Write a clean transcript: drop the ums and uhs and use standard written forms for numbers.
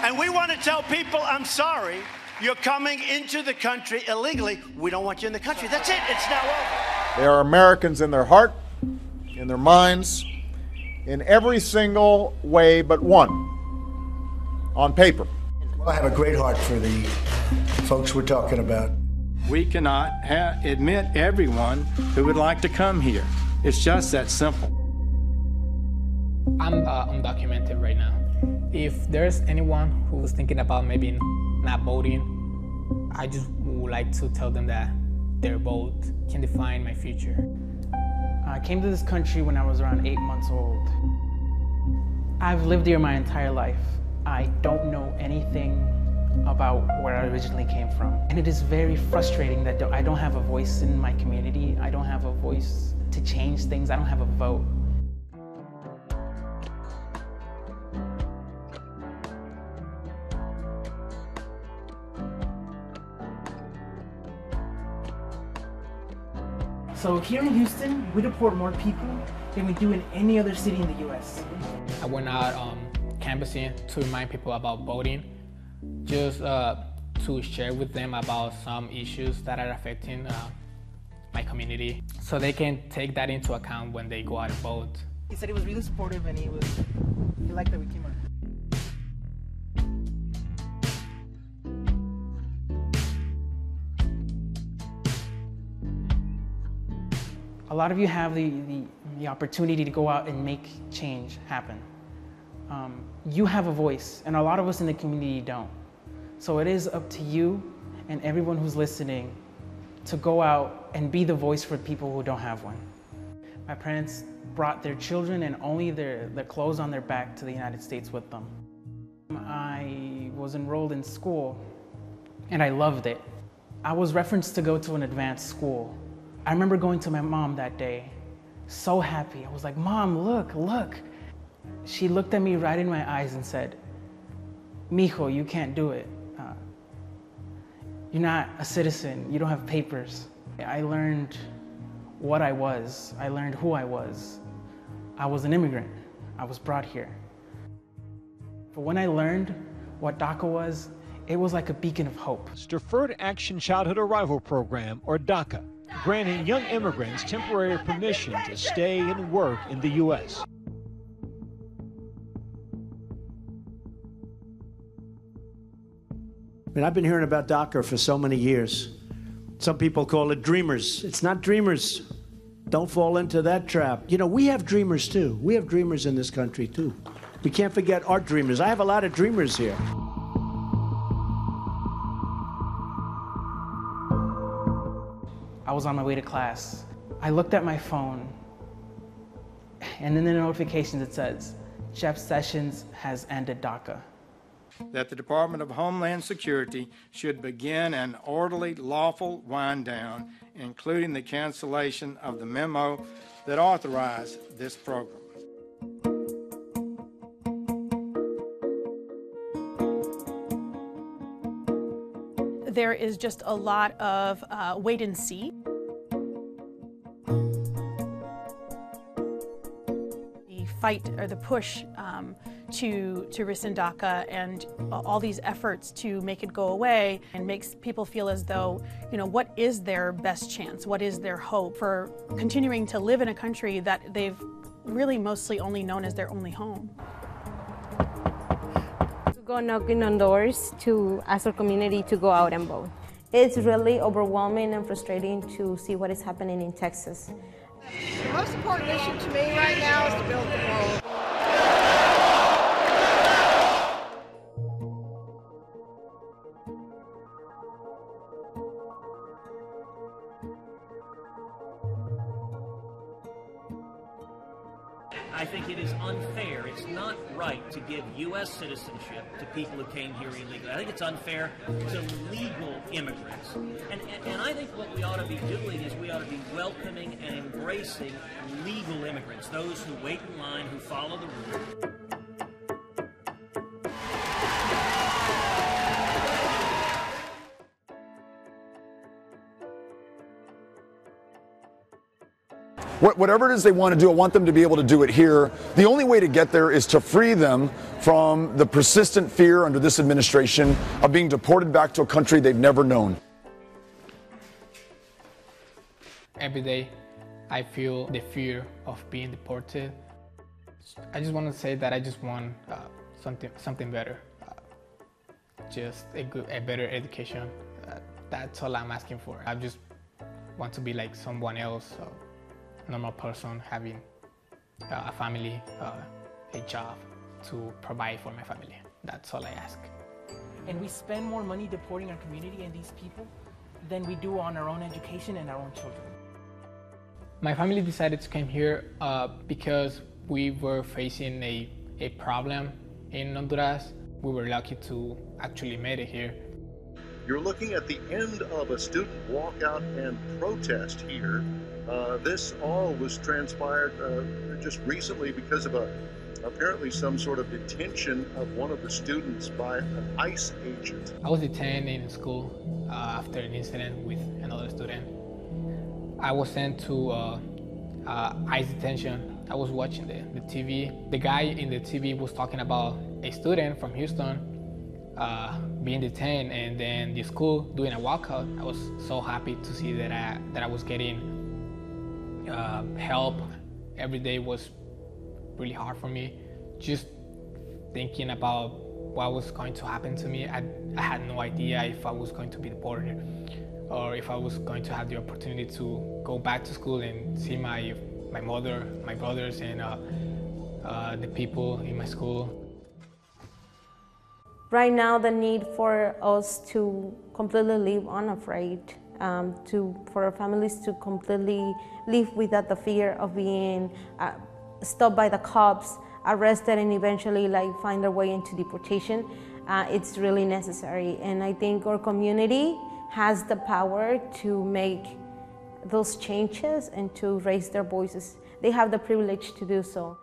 And we want to tell people, I'm sorry, you're coming into the country illegally. We don't want you in the country. That's it. It's now over. They are Americans in their heart, in their minds, in every single way but one, on paper. Well, I have a great heart for the folks we're talking about. We cannot admit everyone who would like to come here. It's just that simple. I'm undocumented right now. If there's anyone who's thinking about maybe not voting, I just would like to tell them that their vote can define my future. I came to this country when I was around 8 months old. I've lived here my entire life. I don't know anything about where I originally came from. And it is very frustrating that I don't have a voice in my community. I don't have a voice to change things. I don't have a vote. So here in Houston, we deport more people than we do in any other city in the U.S. I went out canvassing to remind people about voting, just to share with them about some issues that are affecting my community, so they can take that into account when they go out and vote. He said he was really supportive and he liked that we came out. A lot of you have the opportunity to go out and make change happen. You have a voice, and a lot of us in the community don't. So it is up to you and everyone who's listening to go out and be the voice for people who don't have one. My parents brought their children and only their clothes on their back to the United States with them. I was enrolled in school, and I loved it. I was referenced to go to an advanced school. I remember going to my mom that day, so happy. I was like, "Mom, look, look." She looked at me right in my eyes and said, "Mijo, you can't do it. You're not a citizen. You don't have papers." I learned what I was. I learned who I was. I was an immigrant. I was brought here. But when I learned what DACA was, it was like a beacon of hope. Deferred Action Childhood Arrival Program, or DACA, granting young immigrants temporary permission to stay and work in the U.S. I mean, I've been hearing about DACA for so many years. Some people call it dreamers. It's not dreamers. Don't fall into that trap. You know, we have dreamers too. We have dreamers in this country too. We can't forget our dreamers. I have a lot of dreamers here. I was on my way to class. I looked at my phone, and in the notifications it says, "Jeff Sessions has ended DACA." That the Department of Homeland Security should begin an orderly, lawful wind down, including the cancellation of the memo that authorized this program. There is just a lot of wait and see. The fight or the push to rescind DACA and all these efforts to make it go away, and makes people feel as though, you know, what is their best chance? What is their hope for continuing to live in a country that they've really mostly only known as their only home? Go knocking on doors to ask our community to go out and vote. It's really overwhelming and frustrating to see what is happening in Texas. The most important issue to me right now is to build the wall. I think it is unfair. It's not right to give U.S. citizenship to people who came here illegally. I think it's unfair to legal immigrants. And I think what we ought to be doing is we ought to be welcoming and embracing legal immigrants, those who wait in line, who follow the rules. Whatever it is they want to do, I want them to be able to do it here. The only way to get there is to free them from the persistent fear under this administration of being deported back to a country they've never known. Every day, I feel the fear of being deported. I just want to say that I just want something better, just a better education. That's all I'm asking for. I just want to be like someone else, a normal person, having a family, a job to provide for my family. That's all I ask. And we spend more money deporting our community and these people than we do on our own education and our own children. My family decided to come here because we were facing a problem in Honduras. We were lucky to actually make it here. You're looking at the end of a student walkout and protest here. This all was transpired just recently because of apparently some sort of detention of one of the students by an ICE agent. I was detained in school after an incident with another student. I was sent to ICE detention. I was watching the TV. The guy in the TV was talking about a student from Houston being detained, and then the school doing a walkout. I was so happy to see that I was getting help. Every day was really hard for me. Just thinking about what was going to happen to me. I had no idea if I was going to be deported or if I was going to have the opportunity to go back to school and see my mother, my brothers, and the people in my school. Right now, the need for us to completely live unafraid, for our families to completely live without the fear of being stopped by the cops, arrested, and eventually find their way into deportation, it's really necessary. And I think our community has the power to make those changes and to raise their voices. They have the privilege to do so.